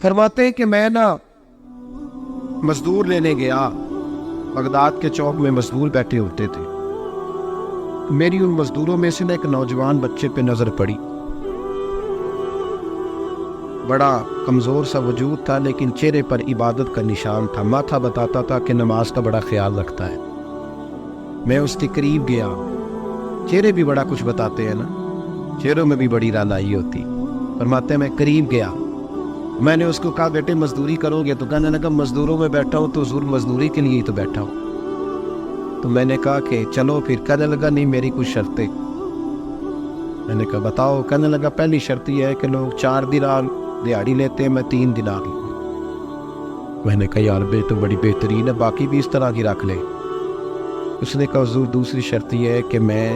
فرماتے ہیں کہ میں نا مزدور لینے گیا، بغداد کے چوک میں مزدور بیٹھے ہوتے تھے، میری ان مزدوروں میں سے نا ایک نوجوان بچے پہ نظر پڑی، بڑا کمزور سا وجود تھا لیکن چہرے پر عبادت کا نشان تھا، ماتھا بتاتا تھا کہ نماز کا بڑا خیال رکھتا ہے۔ میں اس کے قریب گیا، چہرے بھی بڑا کچھ بتاتے ہیں نا، چہروں میں بھی بڑی رانائی ہوتی۔ فرماتے ہیں میں قریب گیا، میں نے اس کو کہا بیٹے مزدوری کرو گے؟ تو کہنے لگا مزدوروں میں بیٹھا ہوں تو حضور مزدوری کے لیے ہی تو بیٹھا ہوں۔ تو میں نے کہا کہ چلو پھر، کہنے لگا نہیں میری کچھ شرطیں۔ میں نے کہا بتاؤ؟ کہنے لگا پہلی شرط یہ ہے کہ لوگ 4 دینار دیہاڑی لیتے ہیں، میں 3 دینار لوں۔ میں نے کہا یار بے تو بڑی بہترین ہے، باقی بھی اس طرح کی رکھ لے۔ اس نے کہا حضور دوسری شرط یہ ہے کہ میں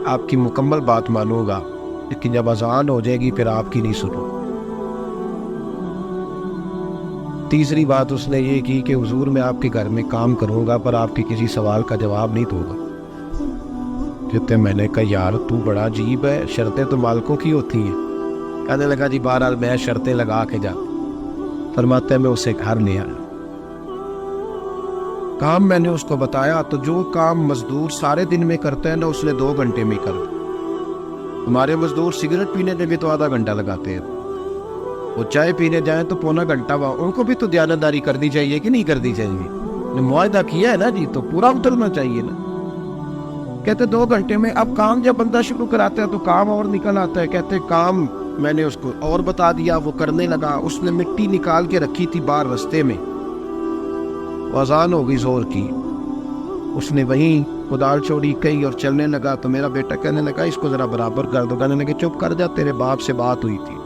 آپ کی مکمل بات مانوں گا لیکن جب اذان ہو جائے گی پھر آپ کی نہیں سنوں۔ تیسری بات اس نے یہ کی کہ حضور میں آپ کے گھر میں کام کروں گا پر آپ کے کسی سوال کا جواب نہیں دوں گا۔ کہتے میں نے کہا یار تو بڑا عجیب ہے، شرطیں تو مالکوں کی ہوتی ہیں۔ کہنے لگا جی بہرحال میں شرطیں لگا کے جاتا۔ فرماتے ہیں میں اسے گھر لے آیا، کام میں نے اس کو بتایا تو جو کام مزدور سارے دن میں کرتا ہے نا اس نے 2 گھنٹے میں کر دیا۔ ہمارے مزدور سگریٹ پینے میں بھی تو آدھا گھنٹہ لگاتے ہیں، وہ چائے پینے جائیں تو پونا گھنٹہ، ان کو بھی تو دیانتداری کرنی چاہیے کہ نہیں کرنی چاہیے؟ معاہدہ کیا ہے نا جی تو پورا اترنا چاہیے نا۔ کہتے 2 گھنٹے میں، اب کام جب بندہ شروع کراتا ہے تو کام اور نکل آتا ہے۔ کہتے کام میں نے اس کو اور بتا دیا، وہ کرنے لگا۔ اس نے مٹی نکال کے رکھی تھی باہر رستے میں، اذان ہو گئی زور کی، اس نے وہیں کدال چھوڑی کئی اور چلنے لگا۔ تو میرا بیٹا کہنے لگا اس کو ذرا برابر کر دو۔ کہنے لگے چپ کر جا، تیرے باپ سے بات ہوئی تھی،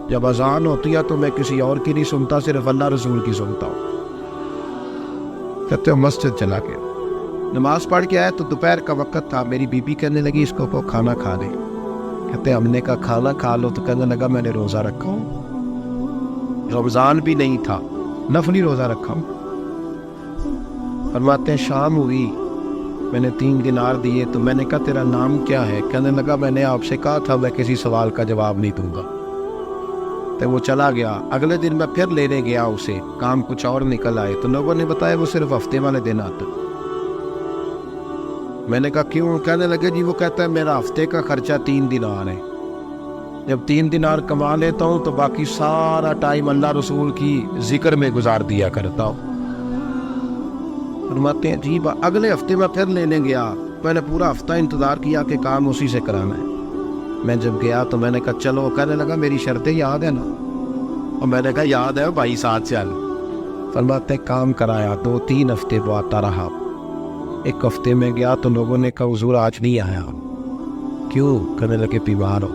جب اذان ہوتی ہے تو میں کسی اور کی نہیں سنتا، صرف اللہ رسول کی سنتا ہوں۔ کہتے ہو مسجد چلا گیا، نماز پڑھ کے آیا تو دوپہر کا وقت تھا۔ میری بی بی کہنے لگی اس کو کھانا کھا لے۔ کہتے ہم نے کہا کھانا کھا لو، تو کہنے لگا میں نے روزہ رکھا ہوں، رمضان بھی نہیں تھا، نفلی روزہ رکھا ہوں۔ فرماتے ہیں شام ہوئی، میں نے 3 دینار دیے تو میں نے کہا تیرا نام کیا ہے؟ کہنے لگا میں نے آپ سے کہا تھا میں کسی سوال کا جواب نہیں دوں گا۔ تو وہ چلا گیا۔ اگلے دن میں پھر لینے گیا اسے، کام کچھ اور نکل آئے تو لوگوں نے بتایا وہ صرف ہفتے والے دن آتا۔ میں نے کہا کیوں؟ کہنے لگے جی وہ کہتا ہے میرا ہفتے کا خرچہ 3 دینار ہے، جب 3 دینار کما لیتا ہوں تو باقی سارا ٹائم اللہ رسول کی ذکر میں گزار دیا کرتا ہوں۔ فرماتے ہیں عجیب۔ اگلے ہفتے میں پھر لینے گیا، میں نے پورا ہفتہ انتظار کیا کہ کام اسی سے کرانا ہے۔ میں جب گیا تو میں نے کہا چلو، کہنے لگا میری شرطیں یاد ہے نا؟ اور میں نے کہا یاد ہے بھائی، ساتھ چل۔ فرماتے ہیں کام کرایا، 2-3 ہفتے وہ آتا رہا۔ ایک ہفتے میں گیا تو لوگوں نے کہا حضور آج نہیں آیا، کیوں؟ کہنے لگے بیمار ہو۔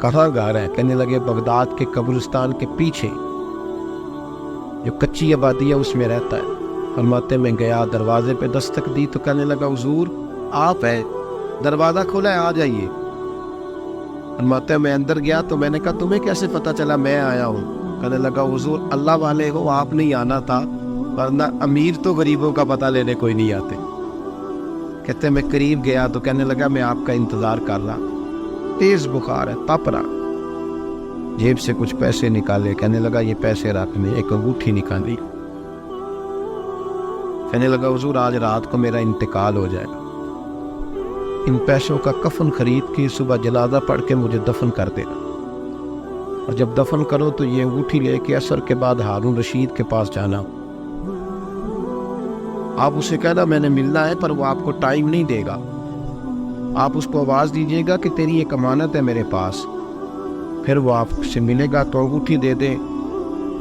کہاں گھر ہے؟ کہنے لگے بغداد کے قبرستان کے پیچھے جو کچی آبادی ہے اس میں رہتا ہے۔ فرماتے میں گیا، دروازے پہ دستک دی تو کہنے لگا حضور آپ ہے، دروازہ کھولا ہے آ جائیے۔ فرماتے میں اندر گیا تو میں نے کہا تمہیں کیسے پتہ چلا میں آیا ہوں؟ کہنے لگا حضور اللہ والے ہو، آپ نہیں آنا تھا، ورنہ امیر تو غریبوں کا پتہ لینے کوئی نہیں آتے۔ کہتے میں قریب گیا تو کہنے لگا میں آپ کا انتظار کر رہا، تیز بخار ہے، تپ رہا۔ جیب سے کچھ پیسے نکالے، کہنے لگا یہ پیسے رکھنے، ایک انگوٹھی نکالی۔ کہنے لگا حضور آج رات کو میرا انتقال ہو جائے گا، ان پیسوں کا کفن خرید کے صبح جنازہ پڑھ کے مجھے دفن کر دینا، اور جب دفن کرو تو یہ انگوٹھی لے کے عصر کے بعد ہارون رشید کے پاس جانا، آپ اسے کہنا میں نے ملنا ہے پر وہ آپ کو ٹائم نہیں دے گا، آپ اس کو آواز دیجیے گا کہ تیری ایک امانت ہے میرے پاس، پھر وہ آپ سے ملے گا تو انگوٹھی دے دے،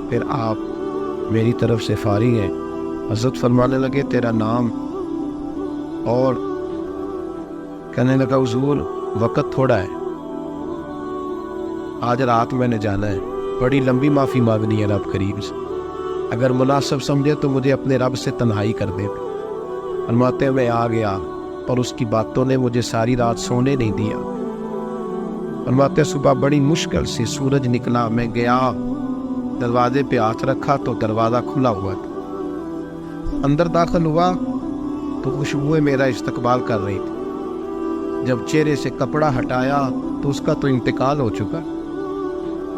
پھر آپ میری طرف سے فارغ ہیں۔ حضرت فرمانے لگے تیرا نام؟ اور کہنے لگا حضور وقت تھوڑا ہے، آج رات میں نے جانا ہے، بڑی لمبی معافی مانگنی ہے رب کریم سے، اگر مناسب سمجھے تو مجھے اپنے رب سے تنہائی کر دے۔ فرماتے میں آ گیا اور اس کی باتوں نے مجھے ساری رات سونے نہیں دیا۔ فرماتے صبح بڑی مشکل سے سورج نکلا، میں گیا دروازے پہ ہاتھ رکھا تو دروازہ کھلا ہوا تھا، اندر داخل ہوا تو خوشبوئیں میرا استقبال کر رہی تھی، جب چہرے سے کپڑا ہٹایا تو اس کا تو انتقال ہو چکا۔